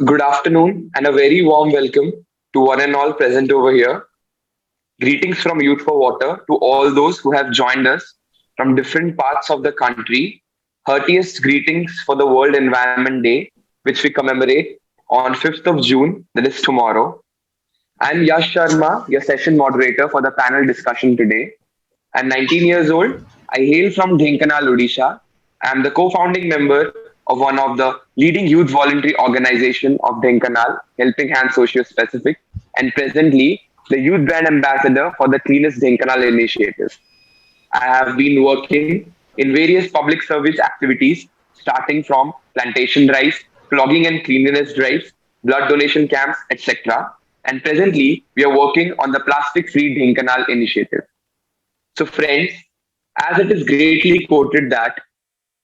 Good afternoon and a very warm welcome to one and all present over here. Greetings from Youth for Water to all those who have joined us from different parts of the country. Heartiest greetings for the World Environment Day, which we commemorate on 5th of June, that is tomorrow. I'm Yash Sharma, your session moderator for the panel discussion today. I'm 19 years old. I hail from Dhenkanal, Odisha. I'm the co-founding member of one of the leading youth voluntary organization of Dhenkanal, Helping Hand Socio Specific, and presently the youth brand ambassador for the Cleanest Dhenkanal initiative. I have been working in various public service activities, starting from plantation drives, plogging and cleanliness drives, blood donation camps, etc. And presently, we are working on the Plastic Free Dhenkanal initiative. So friends, as it is greatly quoted that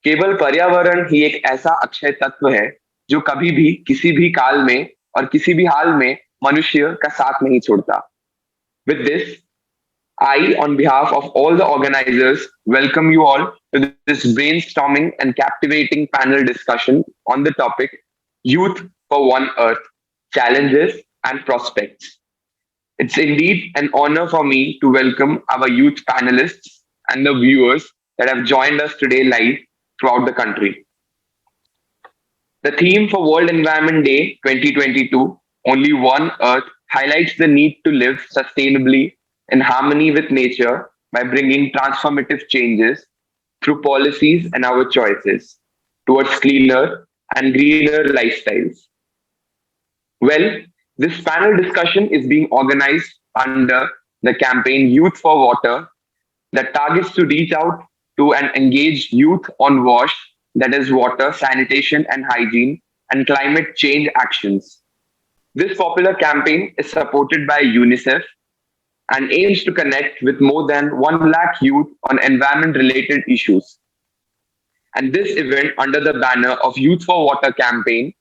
केवल पर्यावरण ही एक ऐसा अक्षय तत्व है जो कभी भी किसी भी काल में और किसी भी हाल में मनुष्य का साथ नहीं छोड़ता. With this, I, on behalf of all the organizers, welcome you all to this brainstorming and captivating panel discussion on the topic Youth for One Earth, Challenges and Prospects. It's indeed an honor for me to welcome our youth panelists and the viewers that have joined us today live throughout the country. The theme for World Environment Day 2022, Only One Earth, highlights the need to live sustainably in harmony with nature by bringing transformative changes through policies and our choices towards cleaner and greener lifestyles. Well, this panel discussion is being organized under the campaign Youth for Water that targets to reach out to and engage youth on WASH, that is water, sanitation and hygiene, and climate change actions. This popular campaign is supported by UNICEF and aims to connect with more than 1 lakh youth on environment-related issues. And this event under the banner of Youth for Water campaign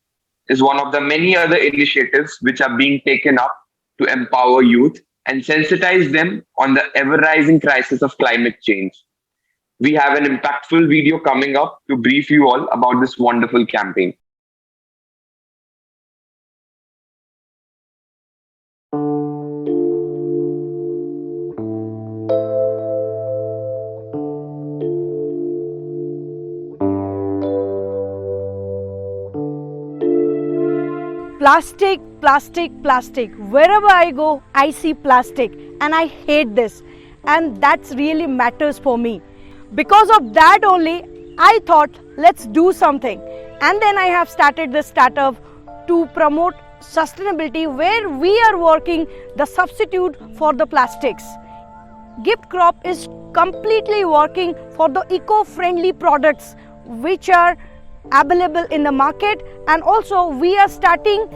is one of the many other initiatives which are being taken up to empower youth and sensitize them on the ever-rising crisis of climate change. We have an impactful video coming up to brief you all about this wonderful campaign. Plastic, plastic, plastic. Wherever I go, I see plastic and I hate this. And that's really matters for me. Because of that only, I thought, let's do something. And then I have started this startup to promote sustainability where we are working the substitute for the plastics. Gift Crop is completely working for the eco-friendly products which are available in the market, and also we are starting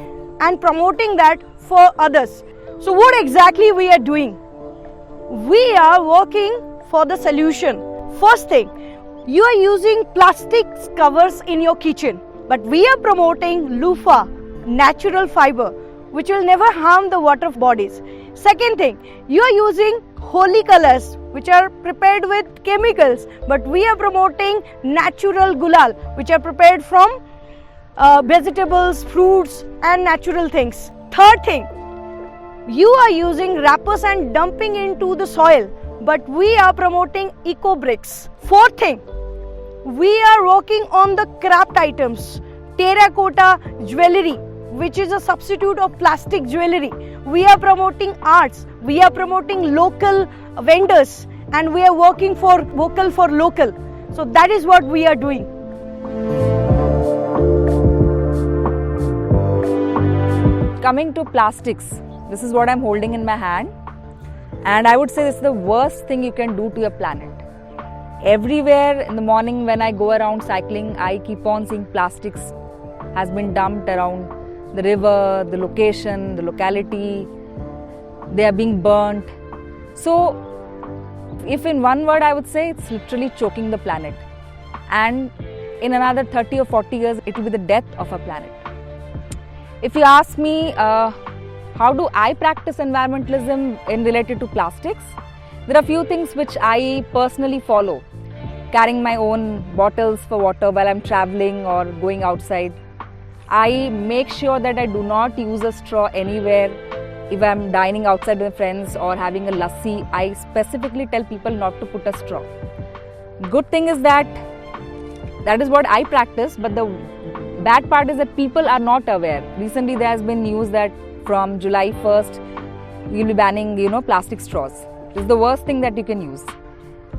and promoting that for others. So what exactly we are doing? We are working for the solution. First thing, you are using plastic covers in your kitchen, but we are promoting loofah, natural fiber, which will never harm the water bodies. Second thing, you are using holy colors, which are prepared with chemicals, but we are promoting natural gulal, which are prepared from vegetables, fruits and natural things. Third thing, you are using wrappers and dumping into the soil, but we are promoting eco bricks. Fourth thing, we are working on the craft items, terracotta jewelry, which is a substitute of plastic jewelry. We are promoting arts, we are promoting local vendors, and we are working for vocal for local. So that is what we are doing. Coming to plastics, this is what I'm holding in my hand, and I would say this is the worst thing you can do to your planet. Everywhere in the morning when I go around cycling, I keep on seeing plastics has been dumped around the river, the location, the locality. They are being burnt. So if in one word I would say, it's literally choking the planet, and in another 30 or 40 years it will be the death of our planet. If you ask me how do I practice environmentalism in related to plastics, there are few things which I personally follow. Carrying my own bottles for water while I'm traveling or going outside. I make sure that I do not use a straw anywhere. If I'm dining outside with friends or having a lassi, I specifically tell people not to put a straw. Good thing is that is what I practice, but the bad part is that people are not aware. Recently there has been news that from July 1st, we'll be banning, plastic straws. This is the worst thing that you can use.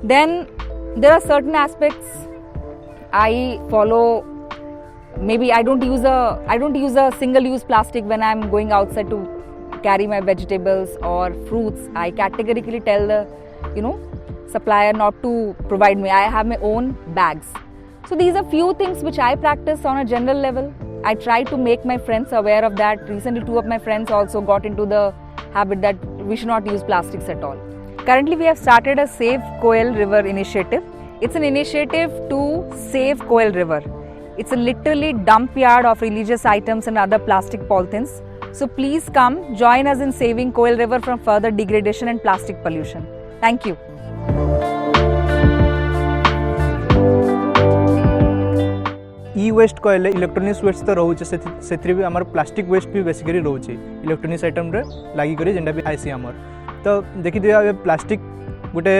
Then there are certain aspects I follow. Maybe I don't use a single-use plastic when I'm going outside to carry my vegetables or fruits. I categorically tell the, supplier not to provide me. I have my own bags. So these are few things which I practice on a general level. I try to make my friends aware of that. Recently, 2 of my friends also got into the habit that we should not use plastics at all. Currently, we have started a Save Koel River initiative. It's an initiative to save Koel River. It's a literally dump yard of religious items and other plastic polythenes. So please come, join us in saving Koel River from further degradation and plastic pollution. Thank you. E-waste कहले electronics waste तो रोचे से भी आमर plastic waste भी basically रोचे electronics item रे लागी करी जेंडा भी आईसी आमर तो देखि दिया प्लास्टिक गोटे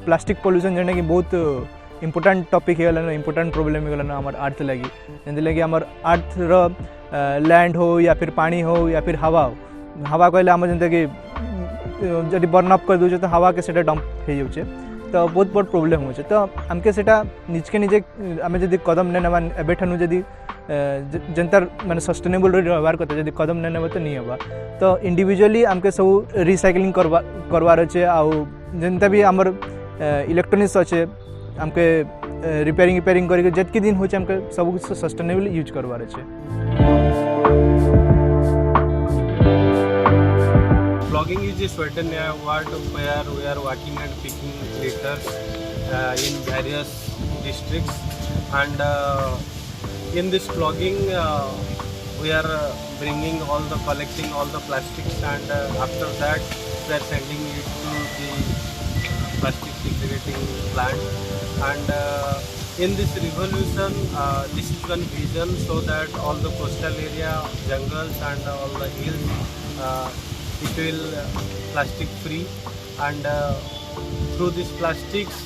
प्लास्टिक पोल्यूशन जेने कि बहुत इम्पोर्टेंट टॉपिक है इम्पोर्टेंट प्रोब्लेम है आमर अर्थ लगी जेंदे लगी आमर अर्थ रो लैंड हो या फिर पानी हो या फिर हवा हो हवा कहले आम जेंते कि जदि बर्न अप कर दूचे तो हवा के सेटा डंप हो जाउचे तो बहुत बड़ प्रोब्लेम हो तो आमके सेटा निजके निजे आम जब कदम नहीं नेबा एबेठानु जदि जेनतार माने सस्टेनेबल व्यवहार करते जदि कदम नहीं नेबा तो नहीं होगा तो इंडिविजुअली आमके सब रिसाइक्लिंग करवार अच्छे आउ जेनता भी आमर इलेक्ट्रोनिक्स अच्छे आमके रिपेयरिंग करके जितकी दिन होचे आमके सब कुछ सस्टेनेबल यूज करवार अच्छे. Vlogging is a certain word where we are working and picking litters in various districts, and in this vlogging we are collecting all the plastics, and after that we are sending it to the plastic segregating plant. And in this revolution, this is one vision, so that all the coastal area, jungles and all the hills, it will plastic free, and through these plastics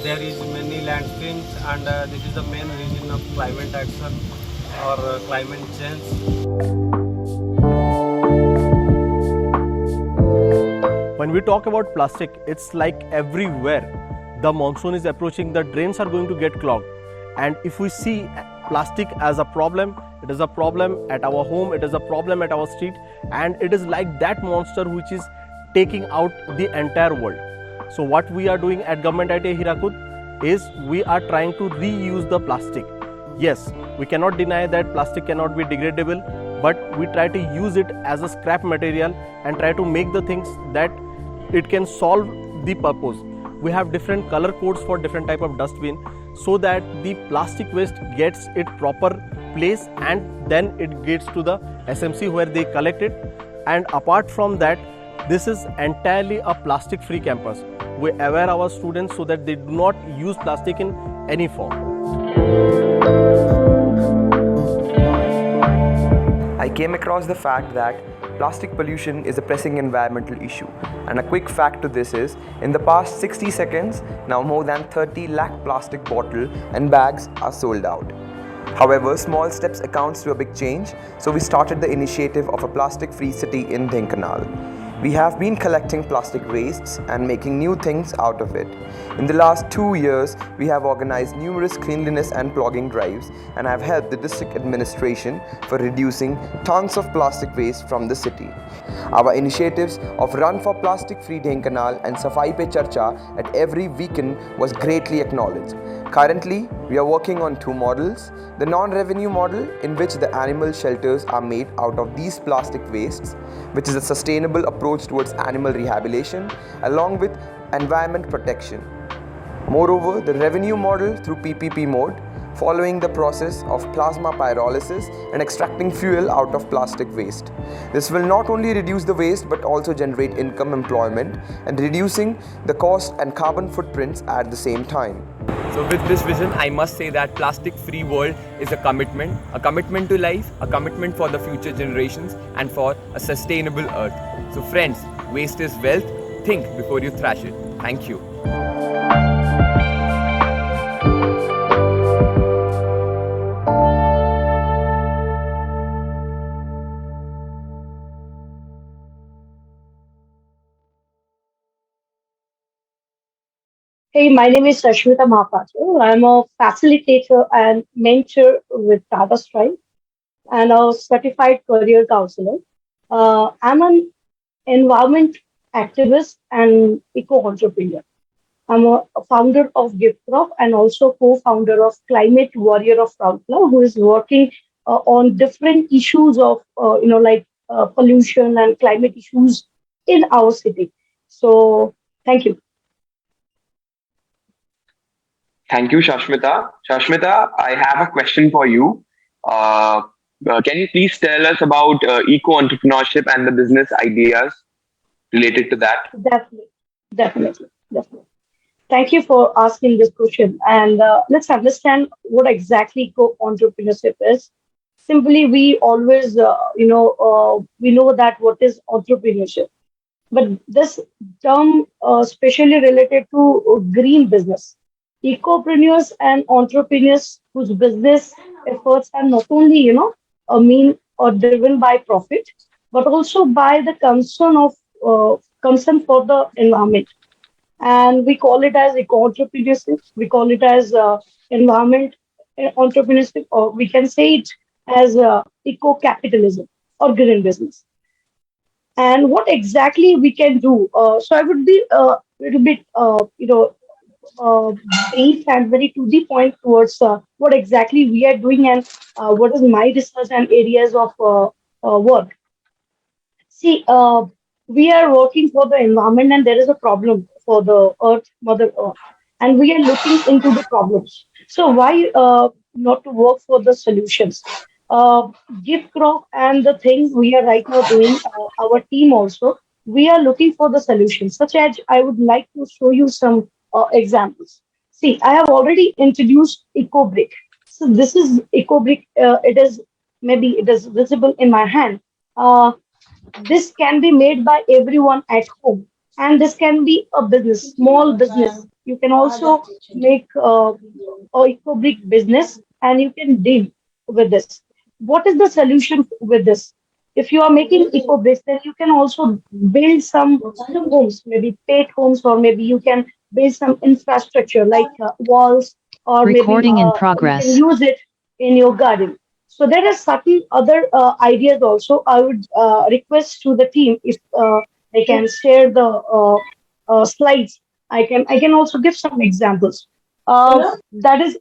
there is many landfills, and this is the main reason of climate action or climate change. When we talk about plastic, it's like everywhere. The monsoon is approaching, the drains are going to get clogged, and if we see plastic as a problem, it is a problem at our home, it is a problem at our street, and it is like that monster which is taking out the entire world. So what we are doing at Government ITA Hirakud is we are trying to reuse the plastic. Yes, we cannot deny that plastic cannot be degradable, but we try to use it as a scrap material and try to make the things that it can solve the purpose. We have different color codes for different type of dustbin, so that the plastic waste gets its proper place and then it gets to the SMC where they collect it. And apart from that, this is entirely a plastic free campus. We aware our students so that they do not use plastic in any form. I came across the fact that plastic pollution is a pressing environmental issue, and a quick fact to this is, in the past 60 seconds, now more than 30 lakh plastic bottles and bags are sold out. However, small steps accounts to a big change, so we started the initiative of a plastic-free city in Dhenkanal. We have been collecting plastic wastes and making new things out of it. In the last 2 years, we have organized numerous cleanliness and plogging drives, and have helped the district administration for reducing tons of plastic waste from the city. Our initiatives of Run for Plastic Free Dhenkanal and Safai Pe Charcha at every weekend was greatly acknowledged. Currently, we are working on 2 models. The non-revenue model, in which the animal shelters are made out of these plastic wastes, which is a sustainable approach towards animal rehabilitation along with environment protection. Moreover, the revenue model through PPP mode, following the process of plasma pyrolysis and extracting fuel out of plastic waste. This will not only reduce the waste but also generate income, employment, and reducing the cost and carbon footprints at the same time. So with this vision, I must say that plastic-free world is a commitment to life, a commitment for the future generations and for a sustainable earth. So friends, waste is wealth. Think before you thrash it. Thank you. Hey, my name is Sasmita Mohapatra. I'm a facilitator and mentor with Tata Stripe and a certified career counselor. I'm an environment activist and eco-entrepreneur. I'm a founder of GiftCrop and also co-founder of Climate Warrior of Frontline, who is working on different issues of, like pollution and climate issues in our city. So, thank you. Thank you, Shashmita. Shashmita, I have a question for you. Uh, can you please tell us about eco entrepreneurship and the business ideas related to that? Definitely, definitely. Thank you for asking this question. And let's understand what exactly eco-entrepreneurship is. Simply, we always, we know that what is entrepreneurship. But this term especially related to green business. Ecopreneurs and entrepreneurs whose business efforts are not only, mean or driven by profit, but also by the concern for the environment, and we call it as eco-entrepreneurship. We call it as environment entrepreneurship, or we can say it as eco-capitalism or green business. And what exactly we can do? So I would be a little bit, uh, brief and very to the point towards what exactly we are doing and what is my research and areas of work. See, we are working for the environment, and there is a problem for the Earth, Mother Earth, and we are looking into the problems. So why not to work for the solutions? Gift crop and the things we are right now doing, our team also, we are looking for the solutions. Such as I would like to show you some examples. See, I have already introduced EcoBrick. So this is EcoBrick. It is maybe it is visible in my hand. This can be made by everyone at home, and this can be a business, small business. You can also make a eco-brick business, and you can deal with this. What is the solution with this? If you are making eco bricks, then you can also build some homes, maybe paid homes, or maybe you can build some infrastructure like walls, or maybe Recording in you can progress. use it in your garden. So there are certain other ideas also. I would request to the team if they can share the slides. I can also give some examples. That is,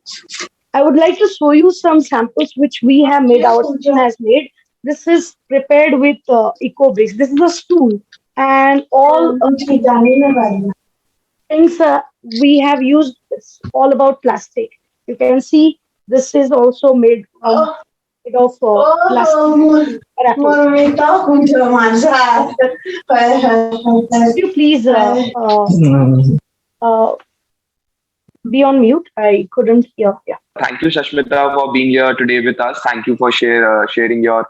I would like to show you some samples which we have made. Our team has made. This is prepared with eco bricks. This is a stool, and all things we have used. It's all about plastic. You can see this is also made from made of plastic Could you please uh, be on mute? I couldn't hear. Yeah. Thank you, Shashmita, for being here today with us. Thank you for sharing your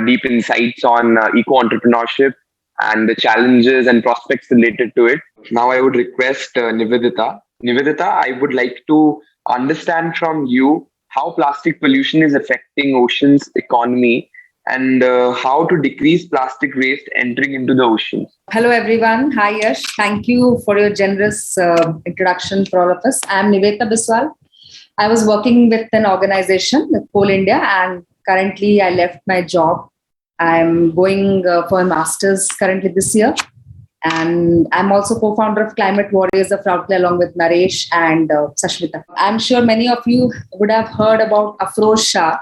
deep insights on eco entrepreneurship and the challenges and prospects related to it. Now, I would request Nivedita. Nivedita, I would like to understand from you how plastic pollution is affecting oceans economy and how to decrease plastic waste entering into the oceans. Hello, everyone. Hi, Yash. Thank you for your generous introduction for all of us. I'm Nivedita Biswal. I was working with an organization, with Coal India, and currently I left my job. I'm going for a master's currently this year. And I'm also co-founder of Climate Warriors of Routledge along with Naresh and Sashmita. I'm sure many of you would have heard about Afroz Shah.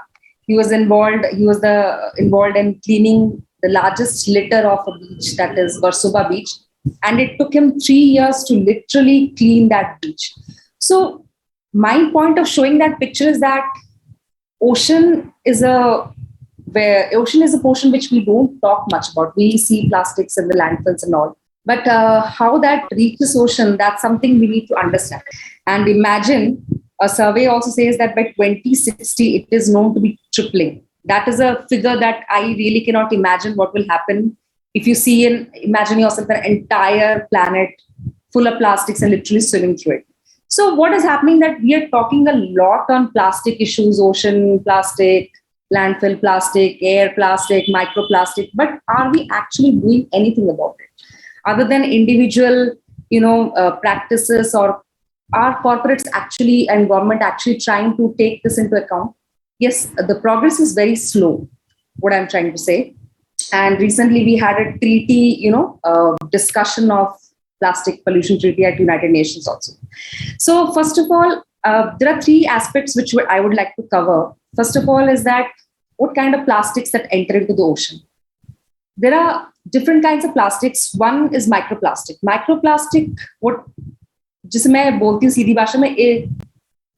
He was involved in cleaning the largest litter of a beach, that is Varsoba Beach. And it took him 3 years to literally clean that beach. So my point of showing that picture is that ocean is a portion which we don't talk much about. We see plastics in the landfills and all. But how that reaches ocean, that's something we need to understand. And imagine, a survey also says that by 2060, it is known to be tripling. That is a figure that I really cannot imagine what will happen if you see and imagine yourself an entire planet full of plastics and literally swimming through it. So what is happening that we are talking a lot on plastic issues, ocean plastic, landfill plastic, air plastic, microplastic, but are we actually doing anything about it? Other than individual, practices, or are corporates actually and government actually trying to take this into account? Yes, the progress is very slow, what I'm trying to say. And recently we had a treaty, discussion of plastic pollution treaty at United Nations also. So first of all, there are three aspects which I would like to cover. First of all is that what kind of plastics that enter into the ocean. There are different kinds of plastics. One is microplastic. Microplastic, what जिसे मैं बोलती हूँ सीधी भाषा में,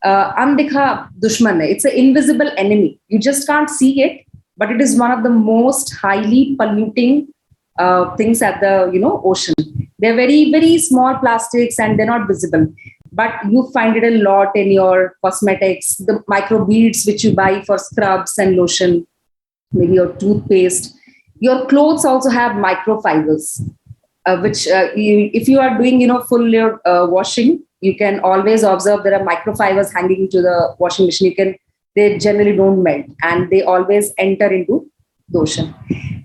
अनदेखा दुश्मन है. It's an invisible enemy. You just can't see it, but it is one of the most highly polluting things at the ocean. They're very, very small plastics and they're not visible, but you find it a lot in your cosmetics, the micro beads which you buy for scrubs and lotion, maybe your toothpaste. Your clothes also have microfibers, which if you are doing full washing, you can always observe there are microfibers hanging into the washing machine. They generally don't melt and they always enter into the ocean.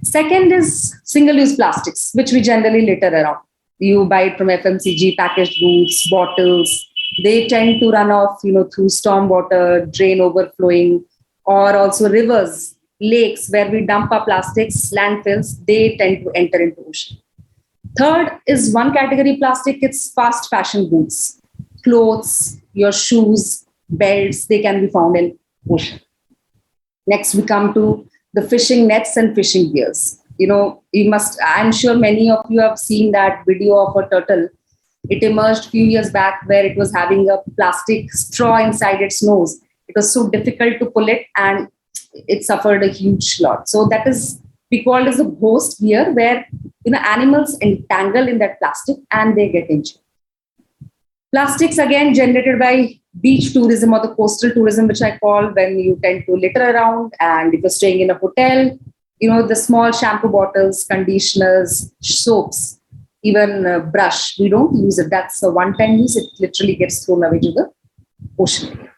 Second is single-use plastics, which we generally litter around. You buy it from FMCG, packaged goods, bottles. They tend to run off, through storm water, drain overflowing, or also rivers, lakes where we dump our plastics, landfills. They tend to enter into ocean. Third is one category plastic. It's fast fashion goods, clothes, your shoes, belts. They can be found in ocean. Next, we come to the fishing nets and fishing gears. I'm sure many of you have seen that video of a turtle. It emerged a few years back where it was having a plastic straw inside its nose. It was so difficult to pull it and it suffered a huge lot. So that is we call as a ghost gear where animals entangle in that plastic and they get injured. Plastics again generated by beach tourism or the coastal tourism, which I call, when you tend to litter around and if you're staying in a hotel, the small shampoo bottles, conditioners, soaps, even brush, we don't use it. That's a one-time use. It literally gets thrown away to the ocean.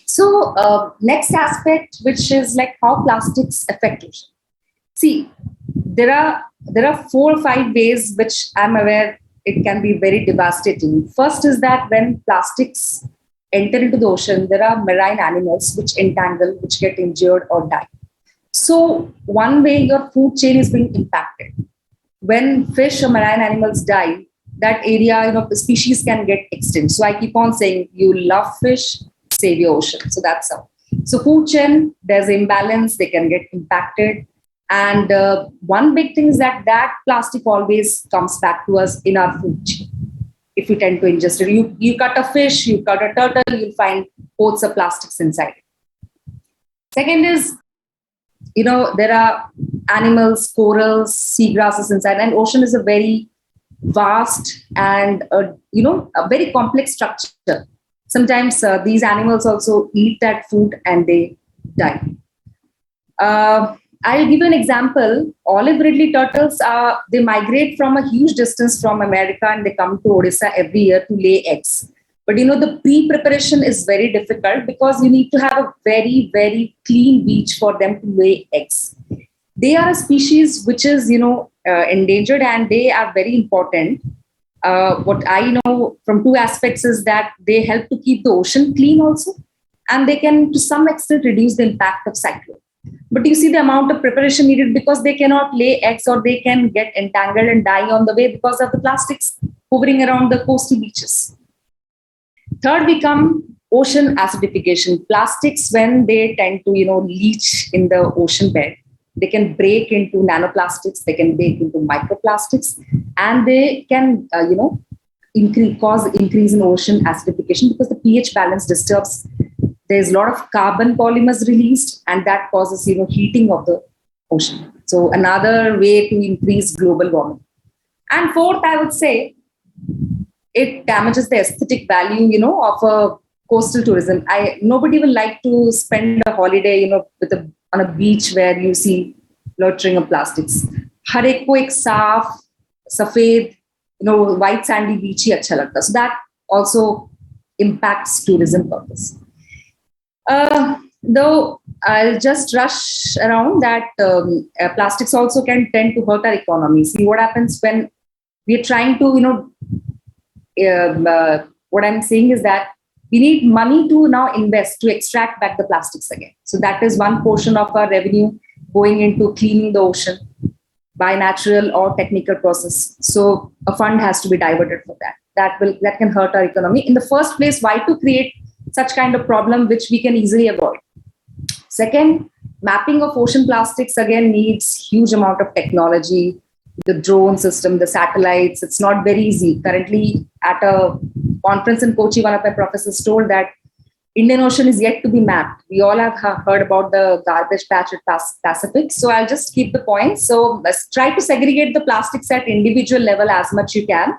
So next aspect, which is like how plastics affect ocean. See, there are 4 or 5 ways which I'm aware it can be very devastating. First is that when plastics enter into the ocean, there are marine animals which entangle, which get injured or die. So one way your food chain is being impacted. When fish or marine animals die, that area, the species can get extinct. So I keep on saying, you love fish, save your ocean. So that's how. So food chain, there's imbalance, they can get impacted. And one big thing is that plastic always comes back to us in our food chain. If we tend to ingest it, you cut a fish, you cut a turtle, you'll find boats of plastics inside. Second is, there are animals, corals, seagrasses inside, and ocean is a very vast and a very complex structure. Sometimes these animals also eat that food and they die. I'll give you an example. Olive ridley turtles they migrate from a huge distance from America and they come to Odisha every year to lay eggs. But the pre-preparation is very difficult because you need to have a very, very clean beach for them to lay eggs. They are a species which is, endangered and they are very important. What I know from 2 aspects is that they help to keep the ocean clean also, and they can to some extent reduce the impact of cyclone. But you see the amount of preparation needed because they cannot lay eggs or they can get entangled and die on the way because of the plastics hovering around the coastal beaches. Third, we come ocean acidification. Plastics, when they tend to, leach in the ocean bed, they can break into nanoplastics, they can break into microplastics, and they can, cause increase in ocean acidification because the pH balance disturbs. There's a lot of carbon polymers released, and that causes, heating of the ocean. So another way to increase global warming. And fourth, I would say it damages the aesthetic value, of a coastal tourism. Nobody will like to spend a holiday, on a beach where you see loitering of plastics. हर एक को एक साफ सफेद white sandy beach ही अच्छा लगता. So that also impacts tourism purpose. Though I'll just rush around that plastics also can tend to hurt our economy. See what happens when we are trying to, what I'm saying is that we need money to now invest to extract back the plastics again. So that is one portion of our revenue going into cleaning the ocean by natural or technical process. So a fund has to be diverted for that. That can hurt our economy. In the first place, why to create such kind of problem which we can easily avoid? Second, mapping of ocean plastics again needs huge amount of technology, the drone system, the satellites. It's not very easy. Currently, at a conference in Kochi, one of my professors told that Indian Ocean is yet to be mapped. We all have heard about the garbage patch at Pacific. So I'll just keep the points. So let's try to segregate the plastics at individual level as much you can.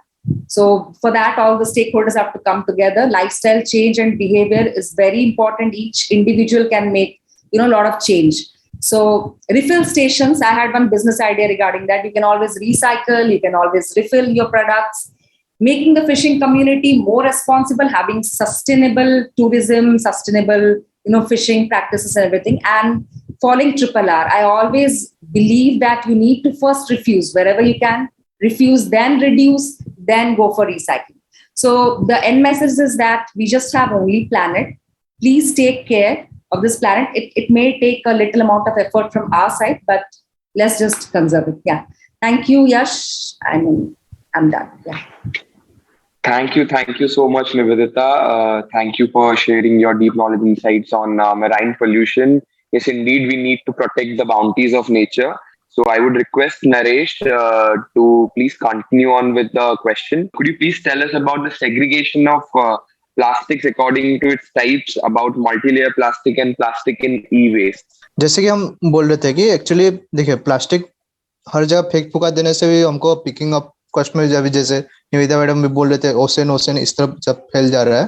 So for that, all the stakeholders have to come together. Lifestyle change and behavior is very important. Each individual can make, a lot of change. So refill stations, I had one business idea regarding that. You can always recycle, you can always refill your products, making the fishing community more responsible, having sustainable tourism, sustainable, fishing practices and everything, and following triple R. I always believe that you need to first refuse wherever you can, refuse, then reduce, then go for recycling. So the end message is that we just have only planet. Please take care of this planet. It may take a little amount of effort from our side, but let's just conserve it. Yeah. Thank you, Yash. I'm done. Yeah. Thank you so much, Nivedita. Thank you for sharing your deep knowledge insights on marine pollution. Yes, indeed, we need to protect the bounties of nature. So I would request Naresh to please continue on with the question. Could you please tell us about the segregation of plastics according to its types, about multi-layer plastic and plastic in e-waste? जैसे कि हम बोल रहे थे कि actually देखिए plastic हर जगह फेंक फुका देने से भी हमको पिकिंग अप कॉस्ट में जब जैसे निवेदिता मैडम भी बोल रहे थे ओशन इस तरफ जब फैल जा रहा है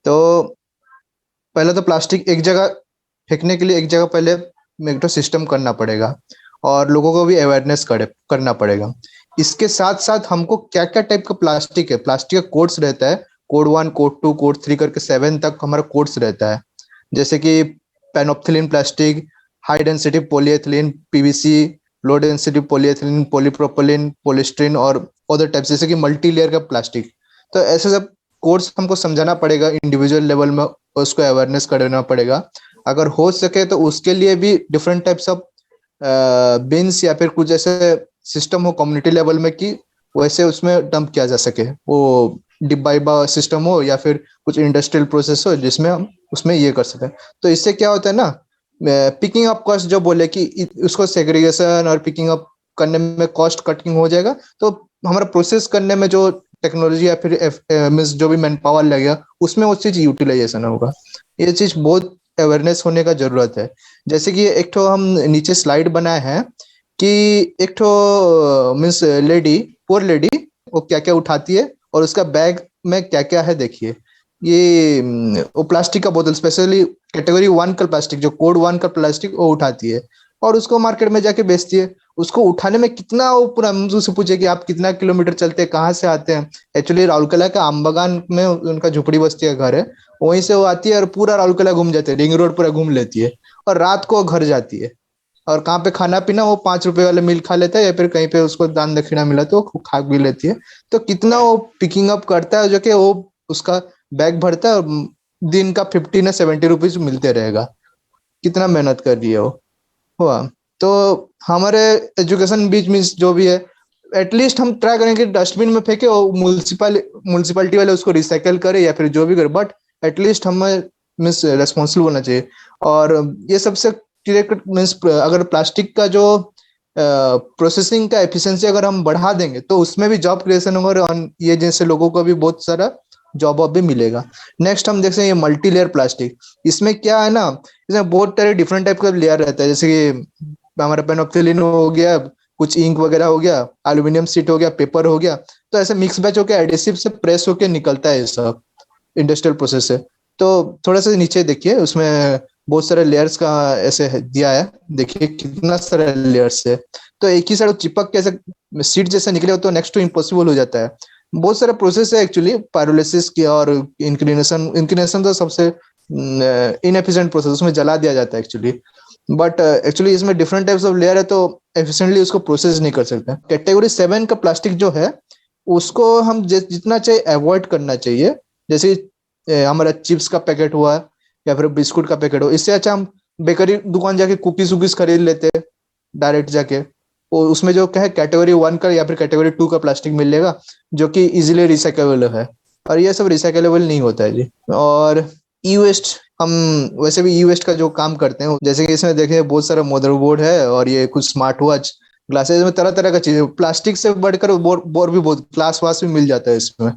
तो पहले तो प्लास्टिक एक जगह फेंकने के लिए एक जगह पहले एक तो सिस्टम करना पड़ेगा और लोगों को भी अवेयरनेस करना पड़ेगा. इसके साथ साथ हमको क्या क्या टाइप का प्लास्टिक है, प्लास्टिक का कोड्स रहता है, कोड 1 कोड 2 कोड 3 करके 7 तक हमारा कोड्स रहता है. जैसे कि पेनोप्थिलीन plastic, high density polyethylene, PVC, low density polyethylene, polypropylene, polystyrene और अदर टाइप्स जैसे कि मल्टी लेयर का प्लास्टिक. तो ऐसे सब कोर्स हमको समझाना पड़ेगा इंडिविजुअल लेवल में, उसको अवेयरनेस करना पड़ेगा. अगर हो सके तो उसके लिए भी डिफरेंट टाइप्स ऑफ बिन्स या फिर कुछ ऐसे सिस्टम हो कम्युनिटी लेवल में कि वैसे उसमें डंप किया जा सके, वो डिब्बा सिस्टम हो या फिर कुछ इंडस्ट्रियल प्रोसेस हो जिसमें हम उसमें ये कर सकें. तो इससे क्या होता है ना, पिकिंग अप कॉस्ट जो बोले कि उसको सेग्रीगेशन और पिकिंग अप करने में कॉस्ट कटिंग हो जाएगा, तो हमारा प्रोसेस करने में जो टेक्नोलॉजी या फिर मींस जो भी मैन पावर लगेगा उसमें उस चीज यूटिलाइजेशन होगा. ये चीज बहुत अवेयरनेस होने का जरूरत है. जैसे कि एक तो हम नीचे स्लाइड बनाए हैं कि एक तो मींस पुअर लेडी वो क्या क्या उठाती है और उसका बैग में क्या क्या है. देखिए ये वो प्लास्टिक का बोतल, स्पेशली कैटेगरी 1 का प्लास्टिक, जो कोड 1 का प्लास्टिक वो उठाती है और उसको मार्केट में जाके बेचती है. उसको उठाने में कितना, वो पूरा मुझसे पूछे कि आप कितना किलोमीटर चलते हैं, कहाँ से आते हैं. एक्चुअली राउरकेला का आमबगान में उनका झुपड़ी बस्ती का घर है, वहीं से वो आती है और पूरा राउरकेला घूम जाती है, रिंग रोड पूरा घूम लेती है और रात को घर जाती है. और कहाँ पे खाना पीना वो 5 रुपए वाले मील खा लेता है या फिर कहीं पे उसको दान दक्षिणा मिला तो वो खा भी लेती है. तो कितना वो पिकिंग अप करता है, जो कि वो उसका बैग भरता है और दिन का 50 या 70 रुपीज मिलते रहेगा. कितना मेहनत कर रही है वो हुआ. तो हमारे एजुकेशन बीच में जो भी है, एटलीस्ट हम ट्राई करेंगे डस्टबिन में फेंके और म्यूनसिपैलिटी वाले उसको रिसाइकल करे या फिर जो भी करे, बट एटलीस्ट हमें मीन्स रेस्पॉन्सिबल होना चाहिए. और ये सबसे मीन्स अगर प्लास्टिक का जो प्रोसेसिंग का एफिशिएंसी अगर हम बढ़ा देंगे तो उसमें भी जॉब क्रिएशन होगा और ये जैसे लोगों को भी बहुत सारा जॉब भी मिलेगा. नेक्स्ट हम देखते हैं ये मल्टी लेयर प्लास्टिक. इसमें क्या है ना, इसमें बहुत सारे डिफरेंट टाइप का लेयर रहता है. जैसे कि हमारा पेनोप्थिलीन हो गया, कुछ इंक वगैरह हो गया, एल्यूमिनियम शीट हो गया, पेपर हो गया, तो ऐसे मिक्स बैच होकर एडिसिव से प्रेस होकर निकलता है ये सब इंडस्ट्रियल प्रोसेस से। तो थोड़ा सा नीचे देखिए, उसमें बहुत सारे लेयर्स का ऐसे दिया है, देखिए कितना सारे लेयर्स है। तो एक ही साइड चिपक के ऐसे सीट जैसा निकले तो नेक्स्ट टू इम्पॉसिबल हो जाता है। बहुत सारे प्रोसेस है एक्चुअली पायरोलिसिस की, और इंक्लिनेशन, इंक्लिनेशन तो सबसे इनएफिशिएंट प्रोसेस, उसमें जला दिया जाता है एक्चुअली। बट एक्चुअली इसमें डिफरेंट टाइप्स ऑफ लेयर है, तो एफिशिएंटली उसको प्रोसेस नहीं कर सकते। कैटेगरी 7 का प्लास्टिक जो है उसको हम जितना चाहिए अवॉइड करना चाहिए। जैसे हमारा चिप्स का पैकेट हुआ या फिर बिस्कुट का पैकेट हो, इससे अच्छा हम बेकरी दुकान जाके कुकीज वुकीज खरीद लेते हैं डायरेक्ट जाके। और उसमें जो क्या है कैटेगरी 1 का या फिर कैटेगरी 2 का प्लास्टिक मिलेगा जो कि इजीली रिसाइकेबल है, और ये सब रिसाइकेबल नहीं होता है जी। और ई वेस्ट, हम वैसे भी ई वेस्ट का जो काम करते हैं, जैसे कि इसमें देखें बहुत सारा मदरबोर्ड है और ये कुछ स्मार्ट वॉच, ग्लासेस में तरह तरह का चीज है, प्लास्टिक से बढ़कर बोर भी बहुत, ग्लास वास भी मिल जाता है इसमें।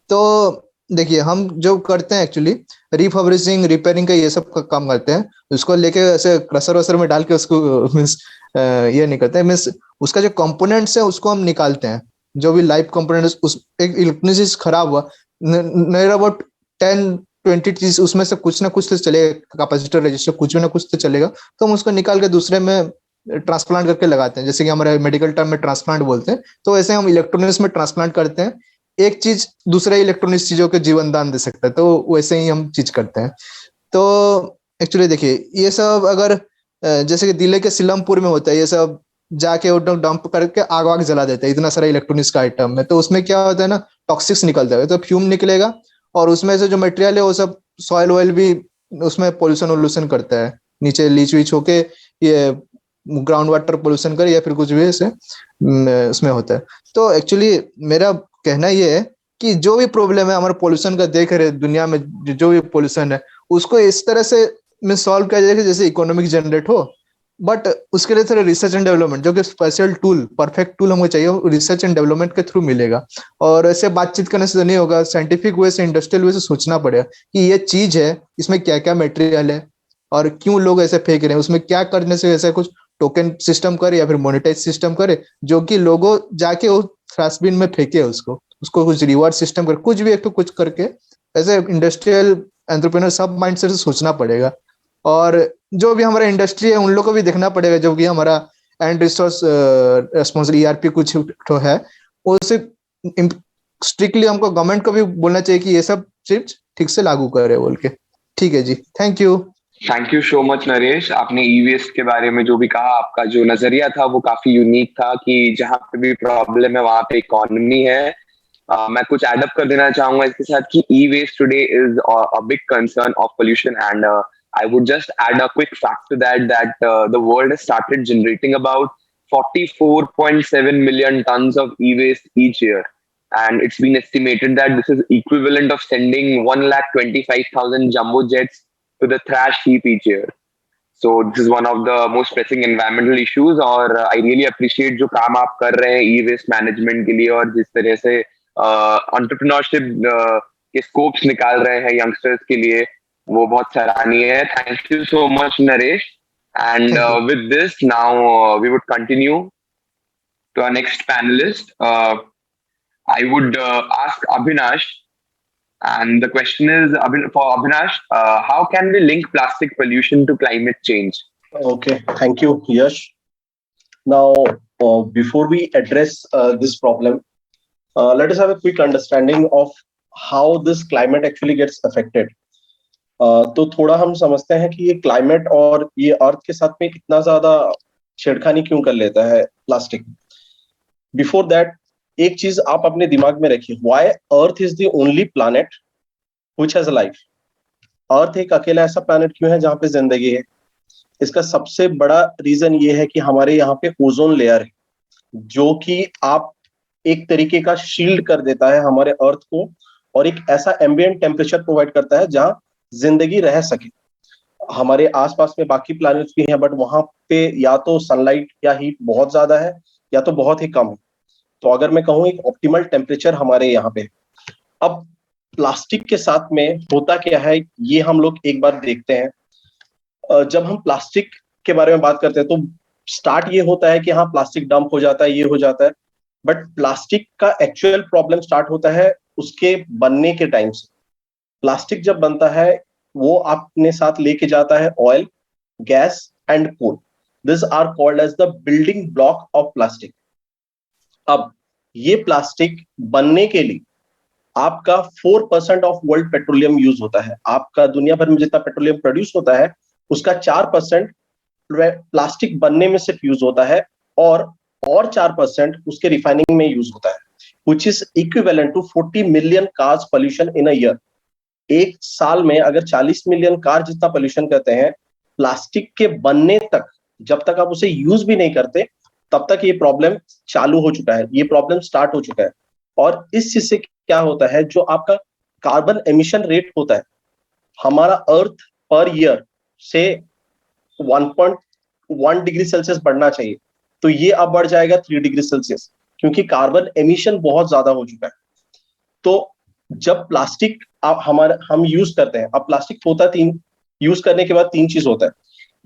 तो देखिए हम जो करते हैं एक्चुअली रिफर्बिशिंग रिपेयरिंग का ये सब का काम करते हैं, उसको लेके ऐसे क्रशर वसर में डाल के उसको मीन्स ये नहीं करते हैं, मीन्स उसका जो कंपोनेंट्स है उसको हम निकालते हैं, जो भी लाइव कंपोनेंट्स, उस एक इलेक्ट्रॉनिक चीज खराब हुआ, नियर अबाउट 10-20 चीज उसमें से कुछ ना कुछ तो चलेगा, कैपेसिटर रजिस्टर कुछ भी ना कुछ तो चलेगा, तो हम उसको निकाल के दूसरे में ट्रांसप्लांट करके लगाते हैं, जैसे कि हमारे मेडिकल टर्म में ट्रांसप्लांट बोलते हैं। तो वैसे हम इलेक्ट्रॉनिक्स में ट्रांसप्लांट करते हैं, एक चीज दूसरे इलेक्ट्रॉनिक्स चीजों के जीवन दान दे सकता है, तो वैसे ही हम चीज करते हैं। तो एक्चुअली देखिए ये सब अगर जैसे कि दिल्ली के सिलमपुर में होता है, ये सब जाके डंप करके आग वाग जला देते हैं इतना सारा इलेक्ट्रॉनिक्स का आइटम है, तो उसमें क्या होता है ना, टॉक्सिक्स निकलता है, तो फ्यूम निकलेगा, और उसमें से जो मटेरियल है वो सब सॉइल ऑयल भी उसमें पोल्यूशन वोल्यूशन करता है, नीचे लीच वीच होके ये ग्राउंड वाटर पोल्यूशन करे या फिर कुछ भी ऐसे उसमें होता है। तो एक्चुअली मेरा कहना ये है कि जो भी प्रॉब्लम है हमारे पोल्यूशन का देख रहे दुनिया में, जो भी पोल्यूशन है उसको इस तरह से में सॉल्व किया जाए जैसे इकोनॉमिक जनरेट हो, बट उसके लिए थोड़ा रिसर्च एंड डेवलपमेंट, जो कि स्पेशल टूल, परफेक्ट टूल हमको चाहिए, रिसर्च एंड डेवलपमेंट के थ्रू मिलेगा। और ऐसे बातचीत करने से तो नहीं होगा, साइंटिफिक वे से, इंडस्ट्रियल वे से सोचना पड़ेगा कि ये चीज है, इसमें क्या क्या मटेरियल है और क्यों लोग ऐसे फेंक रहे हैं, उसमें क्या करने से ऐसा कुछ टोकन सिस्टम करे या फिर मोनेटाइज सिस्टम करे, जो कि लोगों जाके उस डस्टबिन में फेंके उसको उसको कुछ रिवार्ड सिस्टम कर, कुछ भी एक तो कुछ करके ऐसे इंडस्ट्रियल एंटरप्रेन्योर सब माइंडसेट से सोचना पड़ेगा। और जो भी हमारा इंडस्ट्री है उन लोग को भी देखना पड़ेगा, जो कि हमारा एंड रिसोर्स रेस्पॉन्सिबल ईआरपी कुछ तो है, उसे स्ट्रिक्टली हमको गवर्नमेंट को भी बोलना चाहिए कि ये सब चीज ठीक से लागू करे बोल के। ठीक है जी, thank you. Thank you so much Naresh, आपने ई वेस्ट के बारे में जो भी कहा, आपका जो नजरिया था वो काफी यूनिक था कि जहाँ पे भी प्रॉब्लम है वहां पे इकोनॉमी है। मैं कुछ एडअप कर देना चाहूंगा इसके साथ कि e waste today is a big concern of pollution, and I would just add a quick fact to that the world has started generating about 44.7 million tons of e-waste each year, and it's been estimated that this is equivalent of sending 1,25,000 jumbo jets to the trash heap each year. So this is one of the most pressing environmental issues, और I really appreciate जो काम आप कर रहे हैं e-waste management के लिए, और जिस तरह से entrepreneurship के scopes निकाल रहे हैं youngsters के लिए, वो बहुत सराहनीय है। Thank you so much Naresh, and with this now we would continue to our next panellist. I would ask Abhinash, and the question is for Abhinash, how can we link plastic pollution to climate change? Okay, thank you, Yash. Now, before we address this problem, let us have a quick understanding of how this climate actually gets affected. तो थोड़ा हम समझते हैं कि ये climate और ये अर्थ के साथ में इतना ज्यादा छेड़खानी क्यों कर लेता है प्लास्टिक। बिफोर दैट एक चीज आप अपने दिमाग में रखिए, why earth is the only planet which has a life. Earth एक अकेला ऐसा प्लैनेट क्यों है जहां पे जिंदगी है? इसका सबसे बड़ा रीजन ये है कि हमारे यहाँ पे ओजोन लेयर है, जो कि आप एक तरीके का शील्ड कर देता है हमारे अर्थ को, और एक ऐसा एम्बिएंट टेम्परेचर प्रोवाइड करता है जहां जिंदगी रह सके। हमारे आसपास में बाकी प्लैनेट्स भी हैं, बट वहां पे या तो सनलाइट या हीट बहुत ज्यादा है या तो बहुत ही कम है। तो अगर मैं कहूँ एक ऑप्टिमल टेम्परेचर हमारे यहाँ पे। अब प्लास्टिक के साथ में होता क्या है, ये हम लोग एक बार देखते हैं। जब हम प्लास्टिक के बारे में बात करते हैं तो स्टार्ट ये होता है कि हाँ प्लास्टिक डंप हो जाता है, ये हो जाता है, बट प्लास्टिक का एक्चुअल प्रॉब्लम स्टार्ट होता है उसके बनने के टाइम से। प्लास्टिक जब बनता है वो अपने साथ लेके जाता है oil, gas and coal. This are called as the building block of plastic. अब ये प्लास्टिक बनने के लिए आपका 4% ऑफ वर्ल्ड पेट्रोलियम यूज होता है। आपका दुनिया भर में जितना पेट्रोलियम प्रोड्यूस होता है उसका 4% प्लास्टिक बनने में सिर्फ यूज होता है, और 4% उसके रिफाइनिंग में यूज होता है, which is equivalent to 40 million cars pollution in a year. एक साल में अगर 40 मिलियन कार जितना पोल्यूशन करते हैं, प्लास्टिक के बनने तक, जब तक आप उसे यूज भी नहीं करते तब तक ये प्रॉब्लम चालू हो चुका है, ये प्रॉब्लम स्टार्ट हो चुका है। और इस चीज से क्या होता है, जो आपका कार्बन एमिशन रेट होता है हमारा अर्थ पर ईयर से 1.1 डिग्री सेल्सियस बढ़ना चाहिए, तो ये अब बढ़ जाएगा 3 डिग्री सेल्सियस, क्योंकि कार्बन एमिशन बहुत ज्यादा हो चुका है। तो जब प्लास्टिक हम यूज करते हैं, अब प्लास्टिक होता तीन, यूज करने के बाद तीन चीज होता है।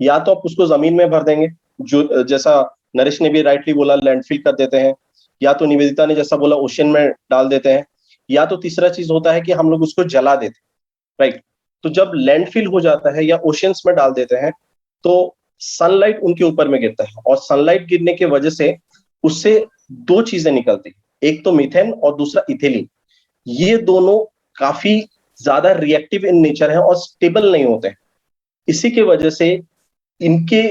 या तो आप उसको जमीन में भर देंगे, जो जैसा नरेश ने भी राइटली बोला लैंडफिल कर देते हैं, या तो निवेदिता ने जैसा बोला ओशन में डाल देते हैं, या तो तीसरा चीज होता है कि हम लोग उसको जला देते हैं, राइट। तो जब लैंडफिल हो जाता है या ओशंस में डाल देते हैं तो सनलाइट उनके ऊपर में गिरता है, और सनलाइट गिरने की वजह से उससे दो चीजें निकलती है, एक तो मीथेन और दूसरा इथेलिन। ये दोनों काफी ज्यादा रिएक्टिव इन नेचर है और स्टेबल नहीं होते हैं। इसी की वजह से इनके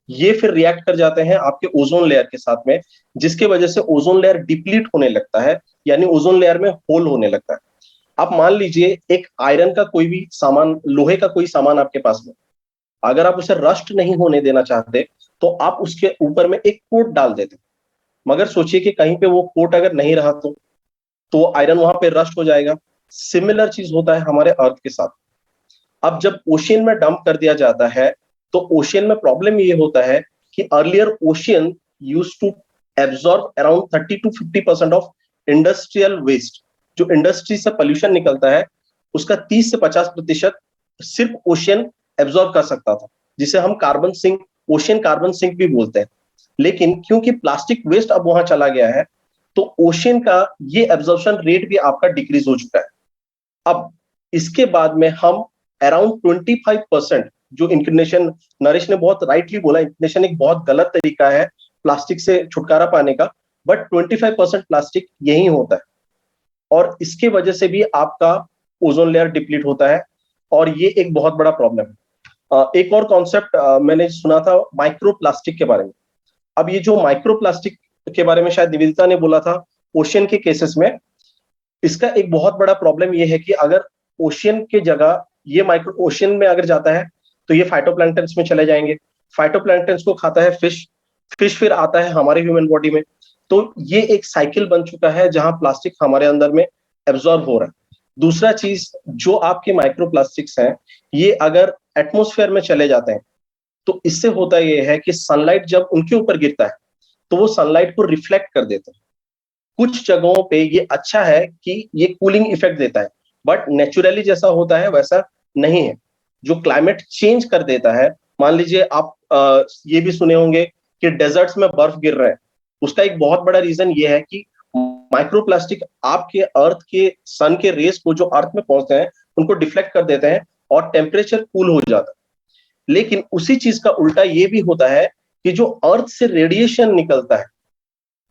ये फिर रिएक्ट कर जाते हैं आपके ओजोन लेयर के साथ में, जिसके वजह से ओजोन लेयर डिप्लीट होने लगता है, यानी ओजोन लेयर में होल होने लगता है। आप मान लीजिए एक आयरन का कोई भी सामान, लोहे का कोई सामान आपके पास में, अगर आप उसे रस्ट नहीं होने देना चाहते तो आप उसके ऊपर में एक कोट डाल देते, मगर सोचिए कि कहीं पे वो कोट अगर नहीं रहा तो आयरन वहां पे रस्ट हो जाएगा। सिमिलर चीज होता है हमारे अर्थ के साथ। अब जब ओशियन में डंप कर दिया जाता है तो ओशियन में प्रॉब्लम ये होता है कि earlier ocean use to absorb around 30 to 50% of industrial waste. जो इंडस्ट्री से पोल्यूशन निकलता है उसका 30 से 50% सिर्फ ओशियन एब्जॉर्ब कर सकता था, जिसे हम carbon sink, ocean carbon sink भी बोलते हैं। लेकिन क्योंकि प्लास्टिक वेस्ट अब वहां चला गया है तो ओशियन का ये एब्जॉर्प्शन रेट भी आपका डिक्रीज हो चुका है। अब इसके बाद में हम अराउंड 25%, जो इंक्लिनेशन नरेश ने बहुत राइटली बोला, इंक्लिनेशन एक बहुत गलत तरीका है प्लास्टिक से छुटकारा पाने का, बट 25% प्लास्टिक यही होता है, और इसके वजह से भी आपका ओजोन लेयर डिप्लीट होता है, और ये एक बहुत बड़ा प्रॉब्लम है। एक और कॉन्सेप्ट मैंने सुना था माइक्रो प्लास्टिक के बारे में। अब ये जो माइक्रो प्लास्टिक के बारे में शायद निवेदिता ने बोला था ओशियन के केसेस में, इसका एक बहुत बड़ा प्रॉब्लम ये है कि अगर ओशियन के जगह ये माइक्रो ओशियन में अगर जाता है तो ये फाइटोप्लैंक्टन्स में चले जाएंगे, फाइटोप्लैंक्टन्स को खाता है फिश, फिश फिर आता है हमारे ह्यूमन बॉडी में। तो ये एक साइकिल बन चुका है जहां प्लास्टिक हमारे अंदर में एब्जॉर्ब हो रहा है। दूसरा चीज, जो आपके माइक्रो प्लास्टिक्स हैं ये अगर एटमोस्फेयर में चले जाते हैं तो इससे होता ये है कि सनलाइट जब उनके ऊपर गिरता है तो वो सनलाइट को रिफ्लेक्ट कर देते हैं। कुछ जगहों पे ये अच्छा है कि ये कूलिंग इफेक्ट देता है, बट नेचुरली जैसा होता है वैसा नहीं है। जो क्लाइमेट चेंज कर देता है, मान लीजिए आप ये भी सुने होंगे कि डेजर्ट्स में बर्फ गिर रहा है, उसका एक बहुत बड़ा रीजन ये है कि माइक्रोप्लास्टिक आपके अर्थ के सन के रेस को जो अर्थ में पहुंचते हैं उनको डिफ्लेक्ट कर देते हैं और टेम्परेचर कूल हो जाता है। लेकिन उसी चीज का उल्टा ये भी होता है कि जो अर्थ से रेडिएशन निकलता है,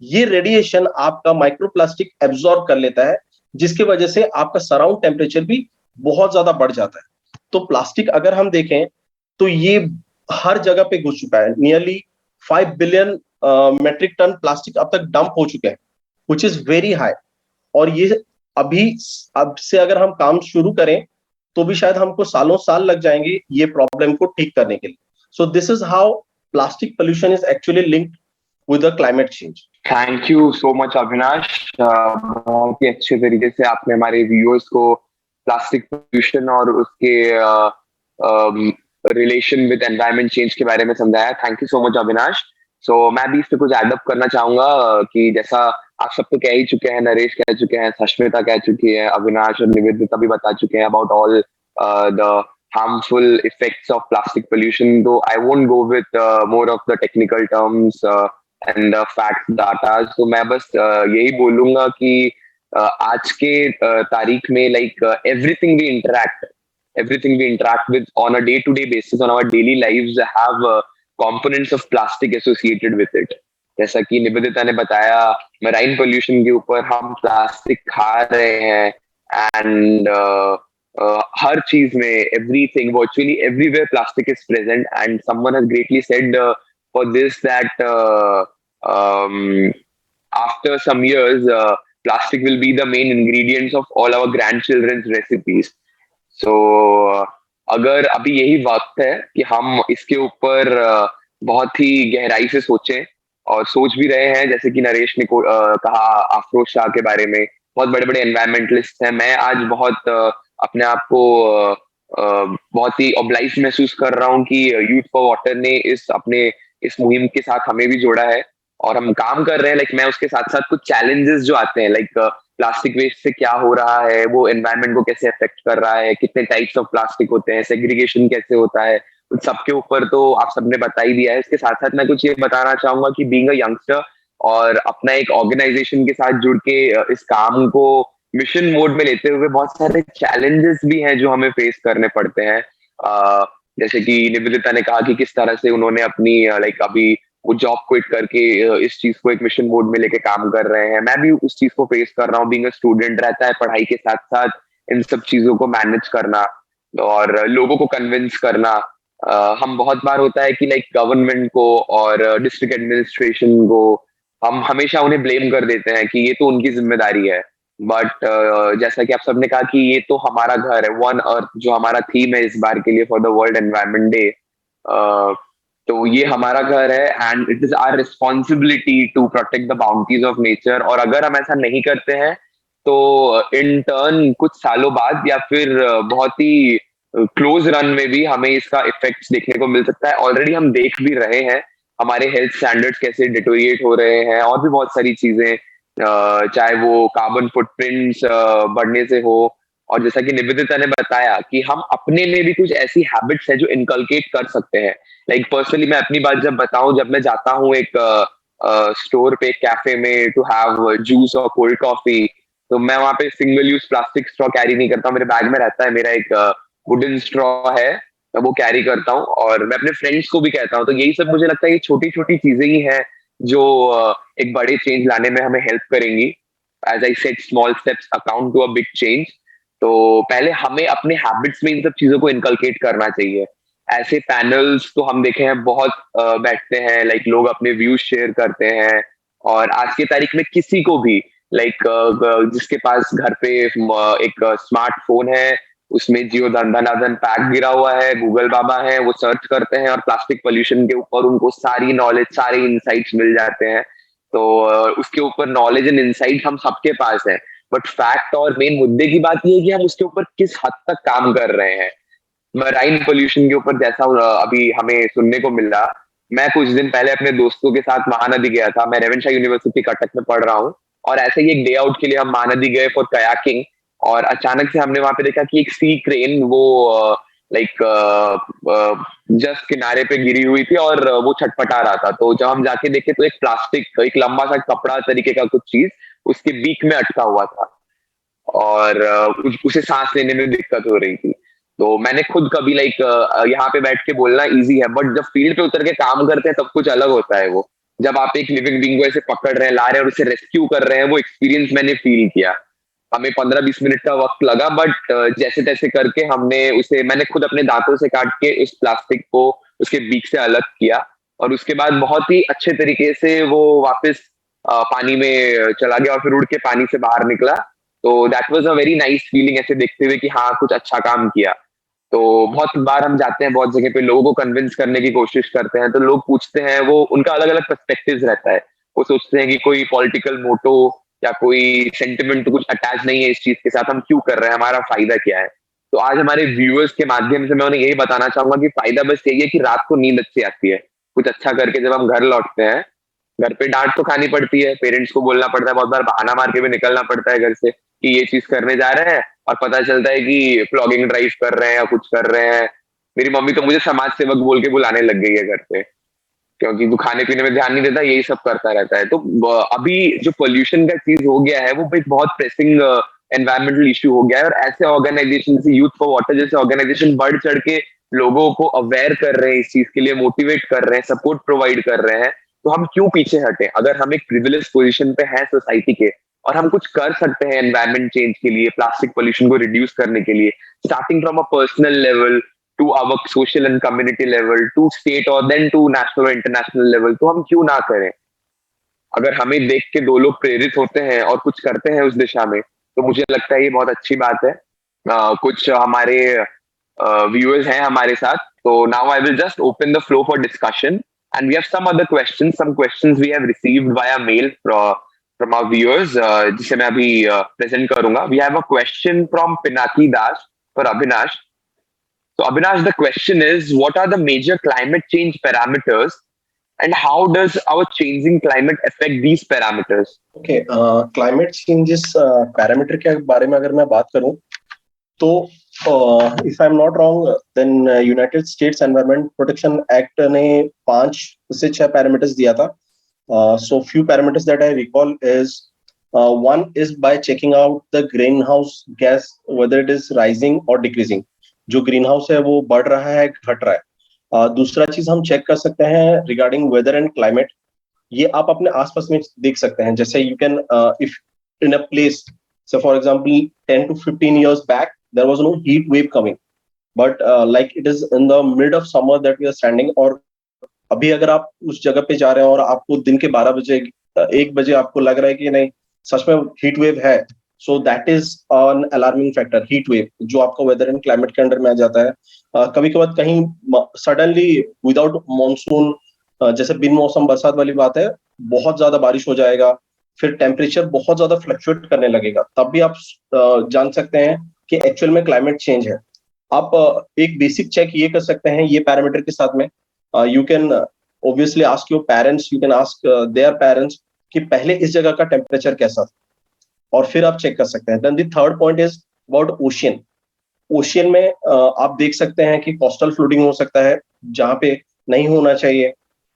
ये रेडिएशन आपका माइक्रोप्लास्टिक एब्जॉर्ब कर लेता है, जिसकी वजह से आपका सराउंड टेम्परेचर भी बहुत ज्यादा बढ़ जाता है। तो प्लास्टिक अगर हम देखें तो ये हर जगह पे घुस चुका है। Nearly 5 billion metric tonne plastic अब तक डंप हो चुके हैं, विच इज वेरी हाई। और ये अभी अब से अगर हम काम शुरू करें तो भी शायद हमको सालों साल लग जाएंगे ये प्रॉब्लम को ठीक करने के लिए। So this is how plastic pollution is actually linked with the climate change. Thank you so much Avinash, बहुत ही अच्छे तरीके से आपने हमारे व्यूअर्स को प्लास्टिक पोल्यूशन और उसके रिलेशन विद एनवायरमेंट चेंज के बारे में समझाया। Thank you so much Avinash. So मैं भी इस पे कुछ एडअप करना चाहूंगा कि जैसा आप सब तो कह ही चुके हैं, नरेश कह चुके हैं, सष्मिता कह चुकी है, अविनाश और निवेदिता भी बता चुके हैं about all the harmful effects of plastic pollution, though I won't go with more of the technical terms and the facts data. तो मैं बस यही बोलूंगा कि आज के तारीख में like everything we interact with on a day to day basis on our daily lives have components of plastic associated with it. जैसा कि निवेदिता ने बताया, मराइन पोल्यूशन के ऊपर हम प्लास्टिक खा रहे हैं एंड हर चीज में everything virtually everywhere plastic is present, and someone has greatly said for this that um, after some years plastic will be the main ingredients of all our grandchildren's recipes. So अगर अभी यही वक्त है कि हम इसके ऊपर बहुत ही गहराई से सोचें, और सोच भी रहे हैं, जैसे कि नरेश ने कहा अफरोज शाह के बारे में, बहुत बड़े बड़े एनवायरमेंटलिस्ट हैं। मैं आज बहुत अपने आप को बहुत ही ऑब्लाइज महसूस कर रहा हूँ कि यूथ फॉर वाटर ने इस मुहिम के साथ हमें भी जोड़ा है और हम काम कर रहे हैं। लाइक मैं उसके साथ साथ कुछ चैलेंजेस जो आते हैं, लाइक प्लास्टिक वेस्ट से क्या हो रहा है, वो एनवायरमेंट को कैसे अफेक्ट कर रहा है, कितने टाइप्स ऑफ प्लास्टिक होते हैं, सेग्रीगेशन कैसे होता है, उन सबके ऊपर तो आप सबने बता ही दिया है। इसके साथ साथ मैं कुछ ये बताना चाहूंगा कि बीइंग अ यंगस्टर और अपना एक ऑर्गेनाइजेशन के साथ जुड़ के इस काम को मिशन मोड में लेते हुए बहुत सारे चैलेंजेस भी हैं जो हमें फेस करने पड़ते हैं। जैसे कि निवेदिता ने कहा कि किस तरह से उन्होंने अपनी लाइक अभी वो जॉब क्विट करके इस चीज को एक मिशन मोड में लेके काम कर रहे हैं। मैं भी उस चीज को फेस कर रहा हूँ। बीइंग अ स्टूडेंट रहता है पढ़ाई के साथ साथ इन सब चीजों को मैनेज करना और लोगों को कन्विंस करना। हम बहुत बार होता है कि लाइक गवर्नमेंट को और डिस्ट्रिक्ट एडमिनिस्ट्रेशन को हम हमेशा उन्हें ब्लेम कर देते हैं कि ये तो उनकी जिम्मेदारी है। बट जैसा कि आप सबने कहा कि ये तो हमारा घर है, वन अर्थ जो हमारा थीम है इस बार के लिए for the world environment day, तो ये हमारा घर है and it is our responsibility to protect the boundaries of nature. और अगर हम ऐसा नहीं करते हैं तो इन टर्न कुछ सालों बाद या फिर बहुत ही क्लोज रन में भी हमें इसका इफेक्ट्स देखने को मिल सकता है। ऑलरेडी हम देख भी रहे हैं हमारे हेल्थ स्टैंडर्ड्स कैसे डिटोरिएट हो रहे हैं, और भी बहुत सारी चीजें, चाहे वो कार्बन फुटप्रिंट्स बढ़ने से हो, और जैसा कि निवेदिता ने बताया कि हम अपने में भी कुछ ऐसी हैबिट्स है जो इनकलकेट कर सकते हैं। लाइक पर्सनली मैं अपनी बात जब बताऊं, जब मैं जाता हूँ एक स्टोर पे, कैफे में टू हैव जूस और कोल्ड कॉफी, तो मैं वहां पे single use plastic straw carry नहीं करता हूँ। मेरे बैग में रहता है, मेरा एक वुडन स्ट्रॉ है, मैं वो कैरी करता हूँ और मैं अपने फ्रेंड्स को भी कहता हूँ। तो यही सब मुझे लगता है कि छोटी छोटी चीजें ही हैं जो एक बड़े चेंज लाने में हमें हेल्प करेंगी। As I said, small steps account to a big change. तो पहले हमें अपने हैबिट्स में इन सब चीजों को इनकलकेट करना चाहिए। ऐसे पैनल्स तो हम देखे हैं बहुत बैठते हैं, लाइक लोग अपने व्यूज शेयर करते हैं, और आज की तारीख में किसी को भी लाइक जिसके पास घर पे एक स्मार्टफोन है, उसमें जियो धनाधन पैक गिरा हुआ है, गूगल बाबा है, वो सर्च करते हैं और प्लास्टिक पोल्यूशन के ऊपर उनको सारी नॉलेज, सारे इंसाइट्स मिल जाते हैं। तो उसके ऊपर नॉलेज एंड इंसाइट हम सबके पास है, बट फैक्ट और मेन मुद्दे की बात ये है कि हम उसके ऊपर किस हद तक काम कर रहे हैं। मराइन पोल्यूशन के ऊपर जैसा अभी हमें सुनने को मिला, मैं कुछ दिन पहले अपने दोस्तों के साथ महानदी गया था। मैं रेवेंशा यूनिवर्सिटी कटक में पढ़ रहा हूँ, और ऐसे ही एक डे आउट के लिए हम महानदी गए फॉर कयाकिंग, और अचानक से हमने वहां पे देखा कि एक सी क्रेन वो लाइक जस्ट किनारे पे गिरी हुई थी और वो छटपटा रहा था। तो जब हम जाके देखे तो एक प्लास्टिक, एक लंबा सा कपड़ा तरीके का कुछ चीज उसके बीक में अटका हुआ था, और उसे सांस लेने में दिक्कत हो रही थी। तो मैंने खुद कभी लाइक यहाँ पे बैठ के बोलना इजी है, बट जब फील्ड पे उतर के काम करते हैं तब कुछ अलग होता है। वो जब आप एक लिविंग बीइंग को ऐसे पकड़ रहे हैं, ला रहे हैं और उसे रेस्क्यू कर रहे हैं, वो एक्सपीरियंस मैंने फील किया। हमें 15-20 मिनट का वक्त लगा, बट जैसे तैसे करके मैंने खुद अपने दांतों से काट के उस प्लास्टिक को उसके बीक से अलग किया, और उसके बाद बहुत ही अच्छे तरीके से वो वापस पानी में चला गया और फिर उड़ के पानी से बाहर निकला। तो that was a very nice feeling, ऐसे देखते हुए कि हाँ कुछ अच्छा काम किया। तो बहुत बार हम जाते हैं बहुत जगह पे, लोगों को कन्विंस करने की कोशिश करते हैं, तो लोग पूछते हैं, वो उनका अलग अलग पर्सपेक्टिव रहता है। वो सोचते हैं कि कोई पॉलिटिकल मोटो या कोई सेंटिमेंट तो कुछ अटैच नहीं है इस चीज के साथ, हम क्यों कर रहे हैं, हमारा फायदा क्या है। तो आज हमारे व्यूअर्स के माध्यम से मैं उन्हें यही बताना चाहूंगा कि फायदा बस यही है कि रात को नींद अच्छी आती है। कुछ अच्छा करके जब हम घर लौटते हैं, घर पे डांट तो खानी पड़ती है, पेरेंट्स को बोलना पड़ता है, बहुत बार बहाना मार के भी निकलना पड़ता है घर से कि ये चीज करने जा रहे हैं और पता चलता है कि प्लॉगिंग ड्राइव कर रहे हैं या कुछ कर रहे हैं। मेरी मम्मी तो मुझे समाज सेवक बोल के बुलाने लग गई है घर पे, क्योंकि तू खाने पीने में ध्यान नहीं देता, यही सब करता रहता है। तो अभी जो पोल्यूशन का चीज हो गया है वो एक बहुत प्रेसिंग एनवायरमेंटल इश्यू हो गया है, और ऐसे ऑर्गेनाइजेशन जैसे यूथ फॉर वाटर जैसे ऑर्गेनाइजेशन बढ़ चढ़ के लोगों को अवेयर कर रहे हैं, इस चीज के लिए मोटिवेट कर रहे हैं, सपोर्ट प्रोवाइड कर रहे हैं। तो हम क्यों पीछे हटे? अगर हम एक प्रिविलेज पोजीशन पे हैं सोसाइटी के और हम कुछ कर सकते हैं एनवायरमेंट चेंज के लिए, प्लास्टिक पोल्यूशन को रिड्यूस करने के लिए, starting from a personal level to our social and community level, to state or then to national or international level, तो हम क्यों ना करें? अगर हमें देख के दो लोग प्रेरित होते हैं और कुछ करते हैं उस दिशा में, तो मुझे लगता है ये बहुत अच्छी बात है। कुछ हमारे व्यूअर्स हैं हमारे साथ, तो now I will just open the flow for discussion and we have some questions we have received via mail from our viewers, जिसे मैं अभी प्रेजेंट करूंगा। We have a question from Pinaki Das for Avinash. So Abhinash, the question is, what are the major climate change parameters and how does our changing climate affect these parameters? Okay, climate changes parameter के बारे में अगर मैं बात करूं तो if I'm not wrong, then United States Environment Protection Act ने 5 से 6 parameters दिया था. So few parameters that I recall is one is by checking out the greenhouse gas, whether it is rising or decreasing. जो green house है वो बढ़ रहा है घट रहा है. दूसरा चीज हम चेक कर सकते हैं रिगार्डिंग वेदर एंड क्लाइमेट. ये आप अपने आसपास में देख सकते हैं. जैसे you can if in a place, so for example 10 to 15 years back there was no heat wave coming, but like it is in the mid of summer that we are standing. और अभी अगर आप उस जगह पे जा रहे हैं और आपको दिन के 12 बजे 1 बजे आपको लग रहा है कि नहीं सच में हीट वेव है, so that is an alarming factor. Heat wave जो आपका वेदर एंड क्लाइमेट के अंडर में आ जाता है. कभी कभार कहीं सडनली विदाउट मॉनसून, जैसे बिन मौसम बरसात वाली बात है, बहुत ज्यादा बारिश हो जाएगा, फिर टेम्परेचर बहुत ज्यादा फ्लक्चुएट करने लगेगा, तब भी आप जान सकते हैं कि एक्चुअल में क्लाइमेट चेंज है. आप एक बेसिक चेक ये कर सकते हैं ये पैरामीटर के साथ में. You can obviously ask your parents, you can ask their parents कि पहले इस जगह का टेम्परेचर कैसा था, और फिर आप चेक कर सकते हैं. Then the third point is about ocean. Ocean में आप देख सकते हैं कि कोस्टल फ्लोटिंग हो सकता है जहां पे नहीं होना चाहिए.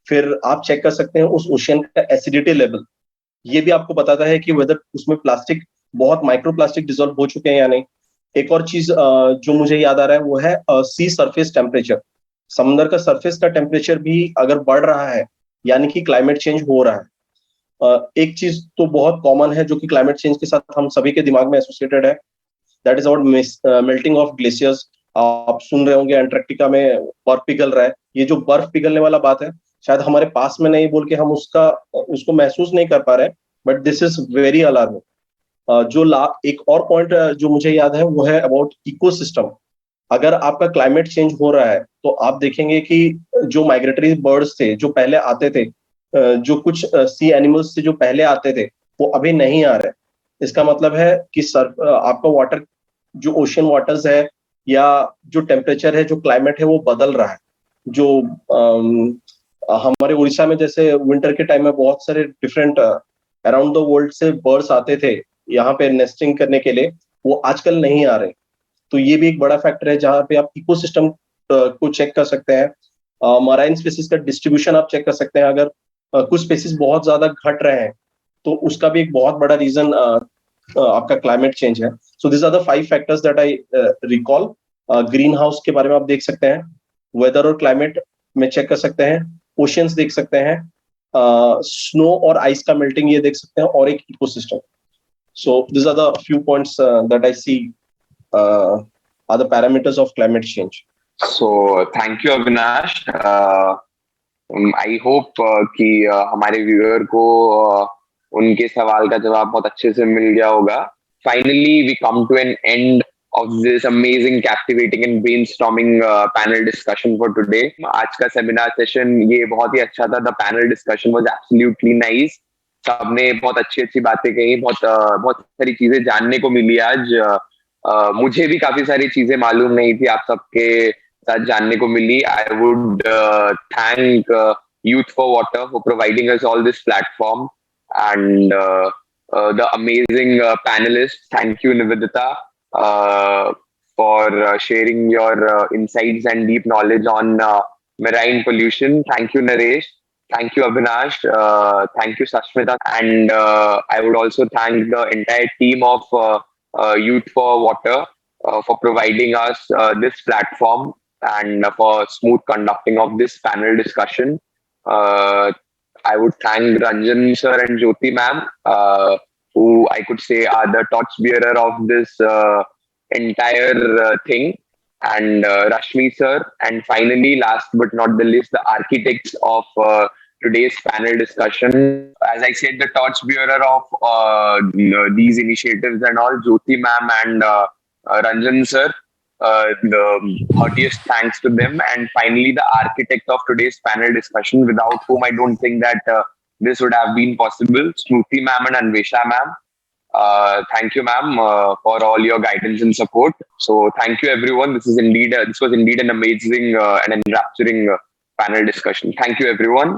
फिर आप चेक कर सकते हैं उस ओशियन का एसिडिटी लेवल. ये भी आपको बताता है कि वेदर उसमें प्लास्टिक, बहुत माइक्रो प्लास्टिक डिजोल्व हो चुके हैं या नहीं. एक और चीज जो मुझे याद आ रहा है वो है सी सरफेस टेम्परेचर. समंदर का सरफेस का टेम्परेचर भी अगर बढ़ रहा है यानी कि क्लाइमेट चेंज हो रहा है. एक चीज तो बहुत कॉमन है जो कि क्लाइमेट चेंज के साथ हम सभी के दिमाग में एसोसिएटेड है, that is about melting of glaciers. आप सुन रहे होंगे एंटार्क्टिका में बर्फ पिघल रहा है. ये जो बर्फ पिघलने वाला बात है शायद हमारे पास में नहीं बोल के हम उसको महसूस नहीं कर पा रहे हैं, but this is very alarming. एक और पॉइंट जो मुझे याद है वो है अबाउट इकोसिस्टम. अगर आपका क्लाइमेट चेंज हो रहा है तो आप देखेंगे कि जो माइग्रेटरी बर्ड्स थे जो पहले आते थे, जो कुछ सी एनिमल्स थे जो पहले आते थे, वो अभी नहीं आ रहे. इसका मतलब है कि आपका वाटर, जो ओशियन वाटर्स है या जो टेम्परेचर है, जो क्लाइमेट है वो बदल रहा है. जो हमारे उड़ीसा में जैसे विंटर के टाइम में बहुत सारे डिफरेंट अराउंड द वर्ल्ड से बर्ड्स आते थे यहाँ पे नेस्टिंग करने के लिए, वो आजकल नहीं आ रहे. तो ये भी एक बड़ा फैक्टर है जहाँ पे आप इकोसिस्टम को चेक कर सकते हैं. मराइन स्पीसीज का डिस्ट्रीब्यूशन आप चेक कर सकते हैं. अगर कुछ स्पीसीज बहुत ज्यादा घट रहे हैं तो उसका भी एक बहुत बड़ा रीजन आपका क्लाइमेट चेंज है. So this are the 5 factors that I recall. Greenhouse के बारे में आप देख सकते हैं, वेदर और क्लाइमेट में चेक कर सकते हैं, ओशियंस देख सकते हैं, स्नो और आइस का मेल्टिंग ये देख सकते हैं, और एक ecosystem. So this are the few points that I see are the parameters of climate change. So thank you Avinash. I hope कि हमारे व्यूअर को उनके सवाल का जवाब बहुत अच्छे से मिल गया होगा. Finally we come to an end of this amazing, captivating and brainstorming panel discussion for today. आज का सेमिनार सेशन ये बहुत ही अच्छा था. The panel discussion was absolutely nice. सबने बहुत अच्छी बातें कही, बहुत सारी चीजें जानने को मिली आज. मुझे भी काफी सारी चीजें मालूम नहीं थी, आप सबके साथ जानने को मिली. I would thank youth for water for providing us all this platform and the amazing panellist. Thank you Nivedita, for sharing your insights and deep knowledge on marine pollution. Thank you, Naresh. Thank you, Abhinash. Thank you, Sasmita. And I would also thank the entire team of Youth for Water for providing us this platform and for smooth conducting of this panel discussion. Uh, I would thank Ranjan sir and Jyoti ma'am, who I could say are the torchbearer of this entire thing, and Rashmi sir, and finally, last but not the least, the architects of today's panel discussion. As I said, the torchbearer of these initiatives and all, Jyoti ma'am and Ranjan sir. The heartiest thanks to them, and finally the architect of today's panel discussion, without whom I don't think that this would have been possible, Smruti ma'am and Anvesha ma'am. Thank you, ma'am, for all your guidance and support. So, thank you, everyone. This was indeed an amazing and enrapturing panel discussion. Thank you, everyone.